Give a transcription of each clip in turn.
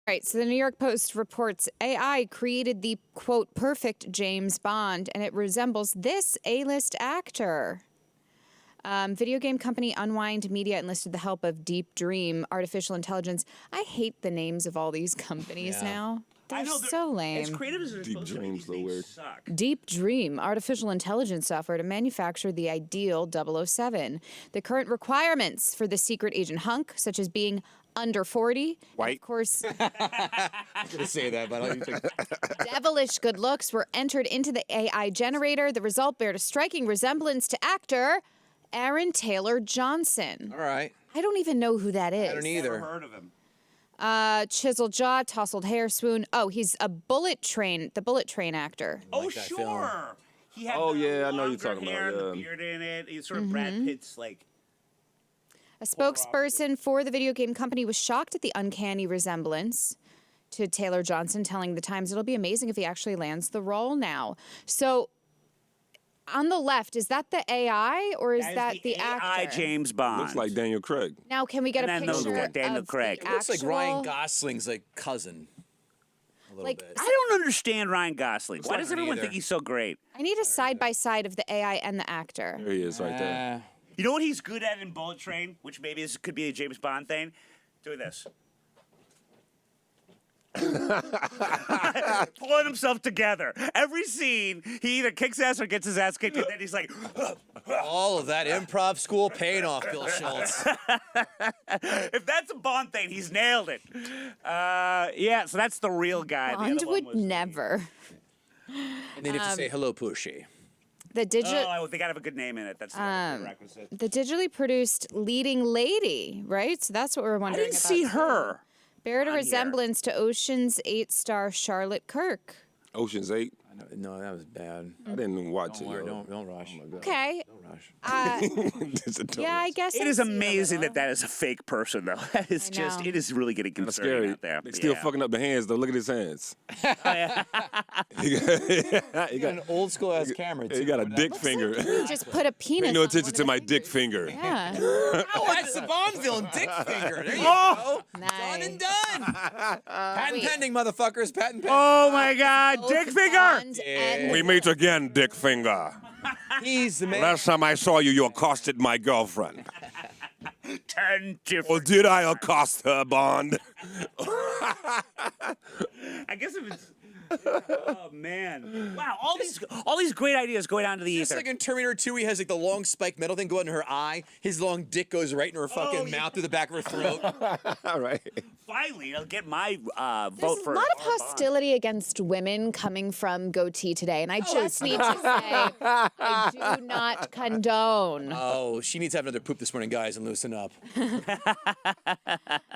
Right, so the New York Post reports AI created the, quote, perfect James Bond, and it resembles this A-list actor. Video game company Unwind Media enlisted the help of Deep Dream Artificial Intelligence. I hate the names of all these companies now. They're so lame. As creative as they're Deep supposed to be, Dream's these the word. suck. Deep Dream Artificial Intelligence software to manufacture the ideal 007. The current requirements for the secret agent hunk, such as being under 40, and of course, I'm going to say that, but I'll take devilish good looks were entered into the AI generator. The result bared a striking resemblance to actor Aaron Taylor Johnson. All right. I don't even know who that is. I don't either. Never heard of him. Chiseled jaw, tousled hair, swoon. Oh, he's the Bullet Train actor. Oh, like that sure. film. He had Oh, the yeah, I know you're longer talking hair, about, the yeah. beard in it. He's sort of Brad Pitt's, like... A spokesperson for the video game company was shocked at the uncanny resemblance to Taylor Johnson, telling the Times it'll be amazing if he actually lands the role now. So, on the left, is that the AI or is that the AI actor? James Bond. Looks like Daniel Craig. Now, can we get And a then those picture are Daniel of Craig. the It looks like Ryan actual- Gosling's like cousin. A little Like, bit. I don't understand Ryan Gosling. Why not does me everyone either. think he's so great? I need a side-by-side of the AI and the actor. There he is right there. You know what he's good at in Bullet Train, which maybe this could be a James Bond thing? Doing this. Pulling himself together. Every scene, he either kicks ass or gets his ass kicked, and then he's like, All of that improv school paying off, Bill Schultz. if that's a Bond thing, he's nailed it. Yeah, so that's the real guy. The Bond other one would was never. And they need to say hello, Pushy. The digital. Oh, they gotta have a good name in it. That's the prerequisite. The digitally produced leading lady, right? So that's what we're I wondering didn't about. see too. her. Bared a on here. resemblance to Ocean's 8-star Charlotte Kirk. Ocean's 8. No, that was bad. I didn't even watch Don't it. worry, yo. don't rush. Okay. Don't rush. It's a total- Yeah, I guess It I is see a amazing little. that is a fake person, though. That is I just, know. it is really getting Kinda concerning scary. out there. They still Yeah. fucking up the hands though. Look at his hands. Oh, yeah. he Got an old school ass camera. he got a dick Looks finger. like you just put a penis Pay no on attention one to of my the dick fingers. finger. Yeah. Oh, that's the Bond villain, dick finger. There you Oh! go. Nice. Done and done. Patent Wait. pending, motherfuckers. Patent pending. Oh, my God. Both Dick finger! Bond and We meet again, dick finger. He's the man. Last time I saw you, you accosted my girlfriend. 10 Or different. did I accost her, Bond? I guess if it's. Oh, man. Wow, all these great ideas going out into the Just ether. like in Terminator 2, he has like the long spiked metal thing go in her eye. His long dick goes right in her fucking yeah. mouth through the back of her throat. All right. Finally, I'll get my There's vote for a lot of Bond. hostility against women coming from Gootee today, and I just need to say I do not condone. Oh, she needs to have another poop this morning, guys, and loosen up.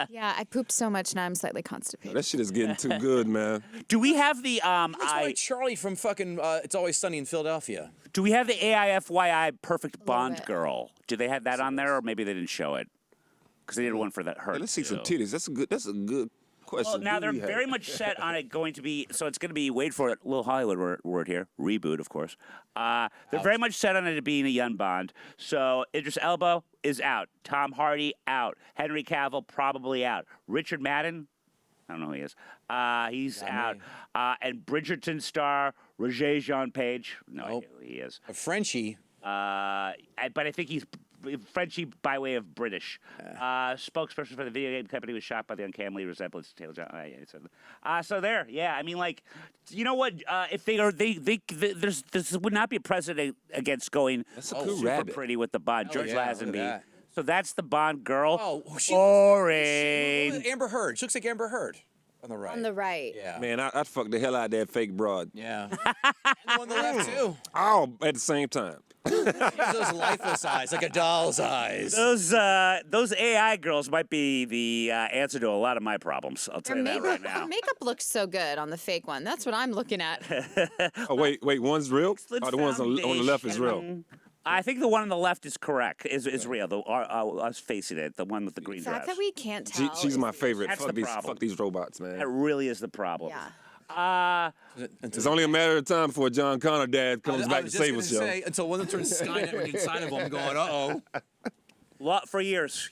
Yeah, I pooped so much now I'm slightly constipated. That shit is getting too good, man. Do we have the That's why Charlie from fucking It's Always Sunny in Philadelphia. Do we have the AIFYI perfect Bond bit. girl? Do they have that on there, or maybe they didn't show it? Because they did one for that her. Hey, let's see some too. titties. That's a good question. Well, now Do they're we have- very much set on it going to be. So it's going to be. Wait for it. Little Hollywood word here. Reboot, of course. They're very much set on it being a young Bond. So Idris Elba is out. Tom Hardy out. Henry Cavill probably out. Richard Madden. I don't know who he is. He's out. And Bridgerton star Roger Jean Page. No idea who he is. A Frenchie. But I think he's Frenchy by way of British. Spokesperson for the video game company was shocked by the uncanny resemblance to Taylor Johnson. So there, yeah. I mean, like, you know what? If this would not be a precedent against going That's a cool super rabbit. pretty with the Bond, George yeah, look at Lazenby. that. So that's the Bond girl. Oh, she Boring. Amber Heard. She looks like Amber Heard on the right. On the right. Yeah. Man, I'd fuck the hell out of that fake broad. Yeah. And the one on the left, too. All at the same time. Those lifeless eyes, like a doll's eyes. Those AI girls might be the answer to a lot of my problems. I'll tell you that right now. Her makeup looks so good on the fake one. That's what I'm looking at. Oh wait, one's real. Excellent Oh, the ones on the left is real. foundation. I think the one on the left is correct. Is real. Us facing it, the one with the green The fact dress. that we can't tell. She's my favorite. That's Fuck the problem. fuck these robots, man. That really is the problem. Yeah. It's only a matter of time before John Connor dad comes back to save us, yo. Say, until one of them turns Skynet on the inside of them, going, uh-oh. Lot for years,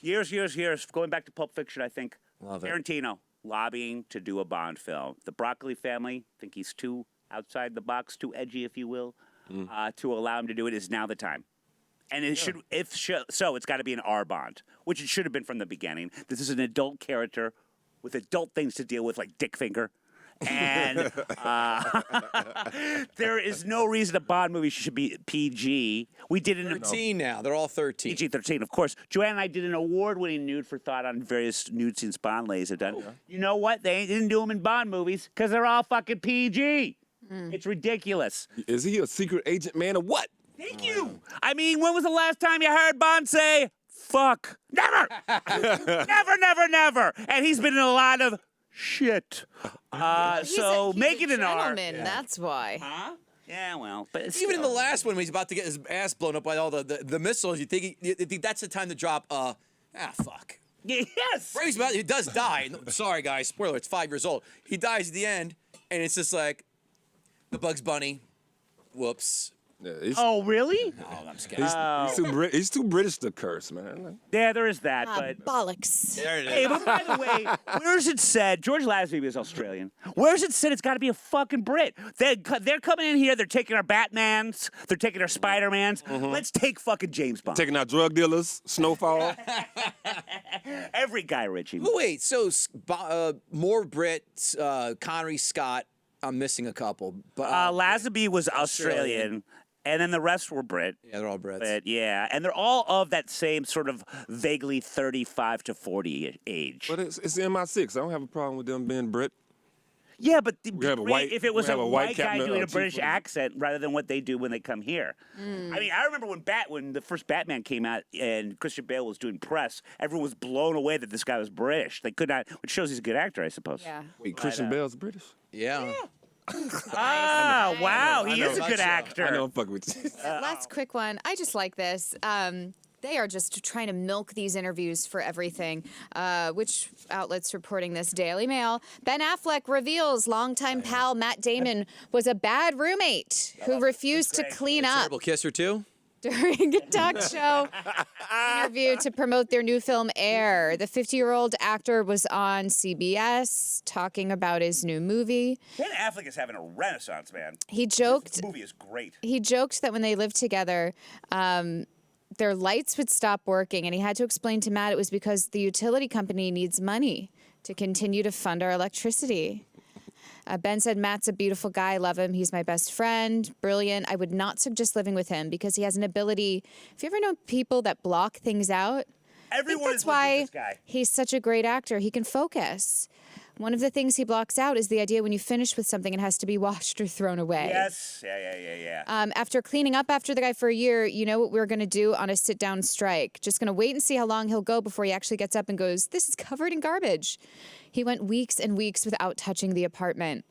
going back to Pulp Fiction. I think Love it. Tarantino. lobbying to do a Bond film. The Broccoli family think he's too outside the box, too edgy, if you will, to allow him to do it. Is now the time. And it should, so it's got to be an R Bond, which it should have been from the beginning. This is an adult character with adult things to deal with, like dick finger. And there is no reason a Bond movie should be PG. We did an 13 now. They're all 13. PG-13, of course. Joanne and I did an award-winning nude for thought on various nude scenes Bond ladies have done. Oh. You know what? They didn't do them in Bond movies because they're all fucking PG. It's ridiculous. Is he a secret agent man or what? Thank you. I mean, when was the last time you heard Bond say, fuck? Never. Never, never, never. And he's been in a lot of shit. So make it an R. That's why. Huh? Yeah, well, but it's Even in the last one, when he's about to get his ass blown up by all the missiles, you think that's the time to drop, fuck. Yes. Right, he does die. Sorry, guys. Spoiler, it's 5 years old. He dies at the end, and it's just like, the Bugs Bunny. Whoops. Yeah, oh, really? No, I'm scared. He's too British to curse, man. Yeah, there is that, but... Bollocks. There it is. Hey, but by the way, where's it said, George Lazenby is Australian, where's it said it's got to be a fucking Brit? They're coming in here, they're taking our Batmans, they're taking our Spider-Mans. Let's take fucking James Bond. Taking out drug dealers, Snowfall. Every guy, Richie. Oh, wait, so more Brits, Connery, Scott. I'm missing a couple. But Lazenby was Australian. And then the rest were Brit. Yeah, they're all Brits. But yeah, and they're all of that same sort of vaguely 35 to 40 age. But it's MI6. I don't have a problem with them being Brit. Yeah, but if it was a white guy captain, doing a British accent rather than what they do when they come here. I mean, I remember when the first Batman came out and Christian Bale was doing press, everyone was blown away that this guy was British. They could not, which shows he's a good actor, I suppose. Yeah. Wait, Christian Bale's British? Yeah. Ah, wow, he is a good actor. I know I'm fucking with you. Last quick one. I just like this. They are just trying to milk these interviews for everything. Which outlets reporting this? Daily Mail. Ben Affleck reveals longtime pal Matt Damon was a bad roommate who refused to clean up. Terrible kisser, too? During a talk show interview to promote their new film Air. The 50-year-old actor was on CBS talking about his new movie. Ben Affleck is having a renaissance, man. He joked. This movie is great. He joked that when they lived together, their lights would stop working, and he had to explain to Matt it was because the utility company needs money to continue to fund our electricity. Ben said, Matt's a beautiful guy. I love him. He's my best friend. Brilliant. I would not suggest living with him because he has an ability. If you ever know people that block things out, Everyone that's is why with this guy. he's such a great actor. He can focus. One of the things he blocks out is the idea when you finish with something, it has to be washed or thrown away. Yes. Yeah. After cleaning up after the guy for a year, you know what we're going to do on a sit-down strike? Just going to wait and see how long he'll go before he actually gets up and goes, this is covered in garbage. He went weeks and weeks without touching the apartment.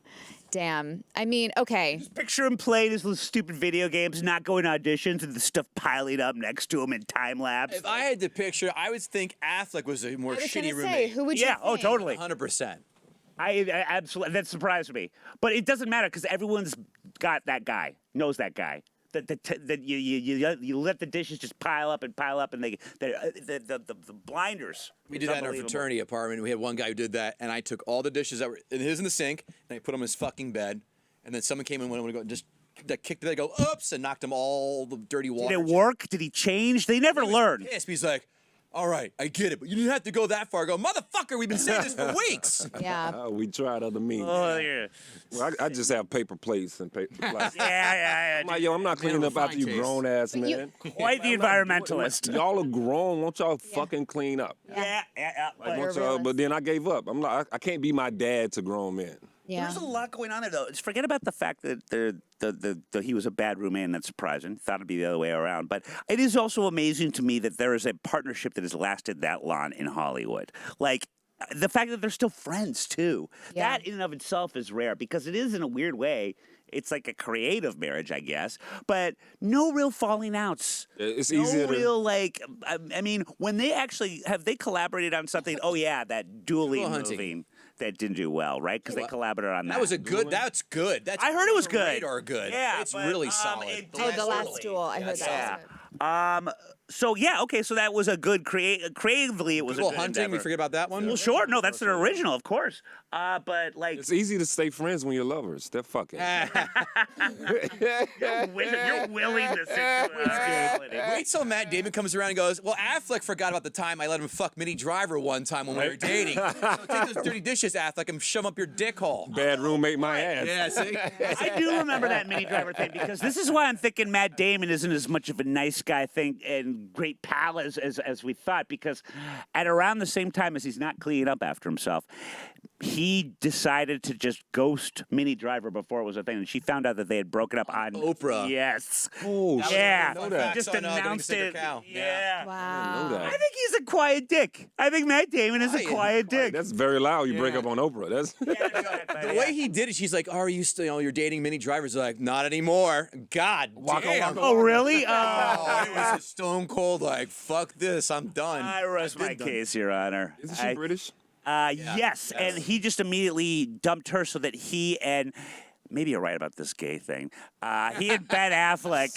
Damn. I mean, okay. Just picture him playing his little stupid video games, not going to auditions, and the stuff piling up next to him in time lapse. If I had to picture, I would think Affleck was a more shitty roommate. Say, who would you think? Oh, totally. 100%. I absolutely, that surprised me. But it doesn't matter because everyone's got that guy, knows that guy. That you let the dishes just pile up, and the blinders. We did that in our fraternity apartment. We had one guy who did that, and I took all the dishes that were in the sink, and I put them in his fucking bed, and then someone came in and went to go just kicked the bed, go oops, and knocked him all the dirty water. Did it work? Did he change? They never learn. Pissed. He's like, all right, I get it, but you didn't have to go that far. I go, motherfucker, we've been saying this for weeks. Yeah. We tried other means. Oh, yeah. Well, I just have paper plates and paper plates. Yeah. I'm not cleaning up after you grown ass man. Quite the environmentalist. Y'all are grown. Won't y'all fucking clean up? Yeah. But then I gave up. I'm like, I can't be my dad to grown men. Yeah. There's a lot going on there, though. Just forget about the fact that he was a bad roommate, and that's surprising. Thought it'd be the other way around. But it is also amazing to me that there is a partnership that has lasted that long in Hollywood. Like, the fact that they're still friends, too. Yeah. That in and of itself is rare because it is, in a weird way, it's like a creative marriage, I guess. But no real falling outs. It's no easier real, like, I mean, when they actually, have they collaborated on something? Oh, yeah, that dueling movie that didn't do well, right? Because they collaborated on that. That was a good, that's good. That's I heard it was good. Radar good. Yeah, it's but, really solid. The Last Duel. I heard that. Yeah. So yeah, okay. So that was a good creatively. It was Good a Will good Hunting. endeavor. We forget about that one. Well, sure. No, that's their original, of course. But like, It's easy to stay friends when you're lovers. They're fucking. you're willing to sit through reality. Wait till Matt Damon comes around and goes, well, Affleck forgot about the time I let him fuck Minnie Driver one time when we were dating. So take those dirty dishes, Affleck, and shove 'em up your dick hole. Bad roommate, my ass. Yeah, see? I do remember that Minnie Driver thing because this is why I'm thinking Matt Damon isn't as much of a nice guy thing and great pal as we thought, because at around the same time as he's not cleaning up after himself, he decided to just ghost Minnie Driver before it was a thing, and she found out that they had broken up on Oprah. Yes. Oh, Yeah. I know that. He just On, Getting to announced Sick it. Cow. Yeah. Wow. know that. I think he's a quiet dick. I think Matt Damon is a Quiet. quiet dick. That's very loud. You break up on Oprah. That's. The way he did it, she's like, are you still, you're dating Minnie Drivers? Like, not anymore. God damn. Oh, really? Oh, it was a stone cold, like, fuck this, I'm done. I rest my case, Your Honor. Isn't she British? Yes, and he just immediately dumped her so that he and maybe you're right about this gay thing. He and Ben Affleck.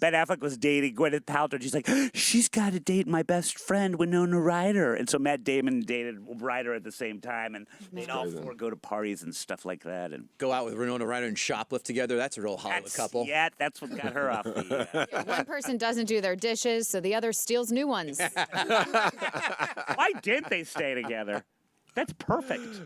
Ben Affleck was dating Gwyneth Paltrow. And she's like, she's got to date my best friend Winona Ryder, and so Matt Damon dated Ryder at the same time, and they'd all four go to parties and stuff like that. And Go out with Winona Ryder and shoplift together. That's a real Hollywood couple. Yeah, that's what got her off the. One person doesn't do their dishes, so the other steals new ones. Why didn't they stay together? That's perfect.